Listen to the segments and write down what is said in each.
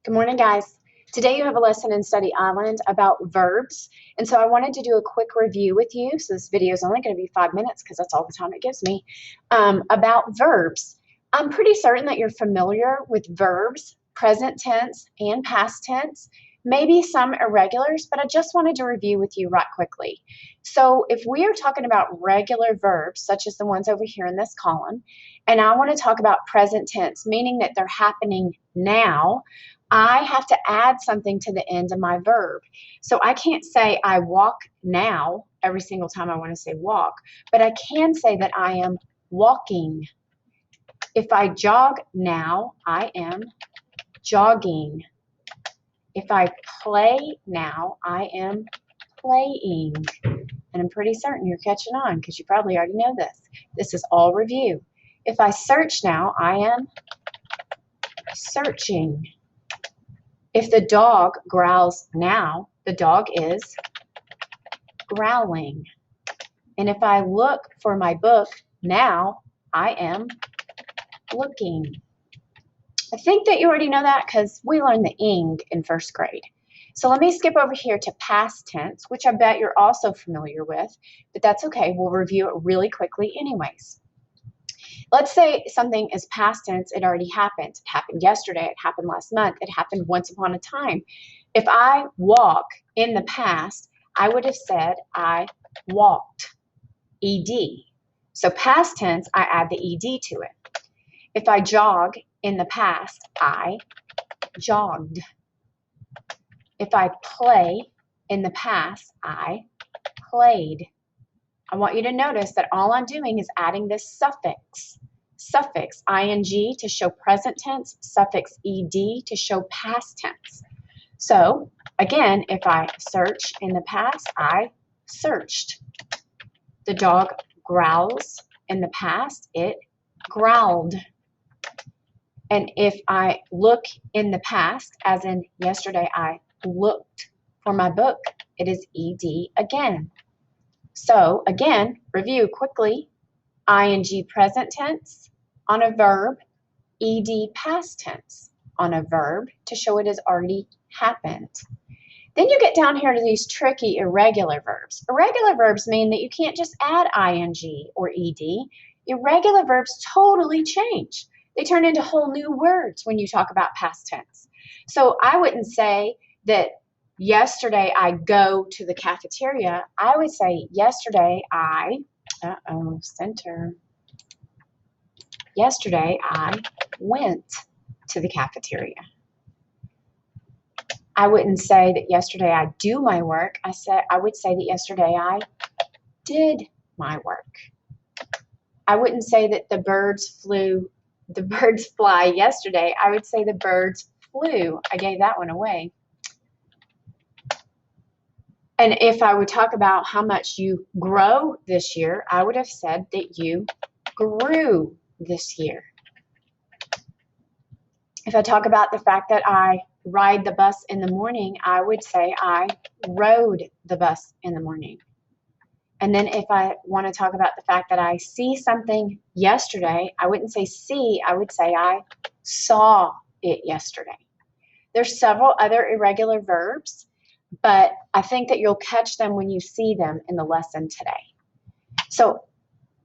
Good morning, guys. Today you have a lesson in Study Island about verbs. And so I wanted to do a quick review with you. So this video is only going to be 5 minutes because that's all the time it gives me, about verbs. I'm pretty certain that you're familiar with verbs, present tense and past tense, maybe some irregulars, but I just wanted to review with you right quickly. So if we are talking about regular verbs, such as the ones over here in this column, and I want to talk about present tense, meaning that they're happening now, I have to add something to the end of my verb. So I can't say I walk now every single time I want to say walk, but I can say that I am walking. If I jog now, I am jogging. If I play now, I am playing. And I'm pretty certain you're catching on because you probably already know this. This is all review. If I search now, I am searching. If the dog growls now, the dog is growling. And if I look for my book now, I am looking. I think that you already know that because we learned the ing in first grade. So let me skip over here to past tense, which I bet you're also familiar with, but that's okay. We'll review it really quickly anyways. Let's say something is past tense, it already happened. It happened yesterday, it happened last month, it happened once upon a time. If I walk in the past, I would have said I walked, ed. So past tense, I add the ed to it. If I jog in the past, I jogged. If I play in the past, I played. I want you to notice that all I'm doing is adding this suffix ing to show present tense, suffix ed to show past tense. So again, if I search in the past, I searched. The dog growls in the past, it growled. And if I look in the past, as in yesterday I looked for my book, it is ed again. So again, review quickly. Ing present tense on a verb, ed past tense on a verb to show it has already happened. Then you get down here to these tricky irregular verbs. Irregular verbs mean that you can't just add ing or ed. Irregular verbs totally change. They turn into whole new words when you talk about past tense. So I wouldn't say that yesterday I go to the cafeteria. I would say yesterday I, yesterday I went to the cafeteria. I wouldn't say that yesterday I do my work. I would say that yesterday I did my work. I wouldn't say that the birds fly yesterday. I would say the birds flew. I gave that one away. And if I would talk about how much you grow this year, I would have said that you grew this year. If I talk about the fact that I ride the bus in the morning, I would say I rode the bus in the morning. And then if I want to talk about the fact that I see something yesterday, I wouldn't say see, I would say I saw it yesterday. There's several other irregular verbs, but I think that you'll catch them when you see them in the lesson today. So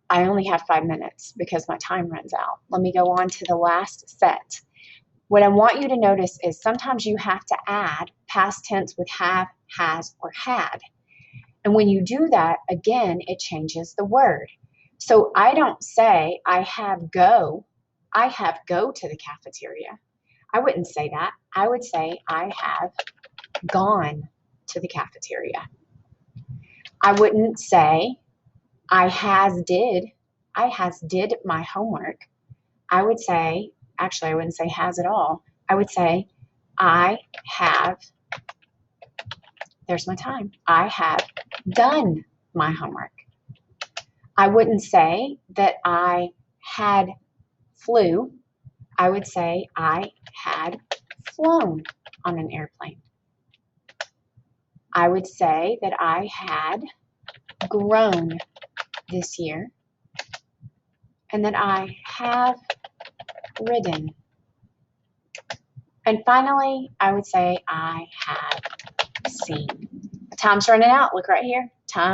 I only have 5 minutes because my time runs out. Let me go on to the last set. What I want you to notice is sometimes you have to add past tense with have, has, or had. And when you do that, again, it changes the word. So I don't say I have go to the cafeteria. I wouldn't say that. I would say I have gone to the cafeteria. I wouldn't say I has did my homework. I would say, actually I wouldn't say has at all. I would say I have, there's my time, I have done my homework. I wouldn't say that I had flew. I would say I had flown on an airplane. I would say that I had grown this year and that I have ridden. And finally, I would say I have seen. Time's running out. Look right here. Time.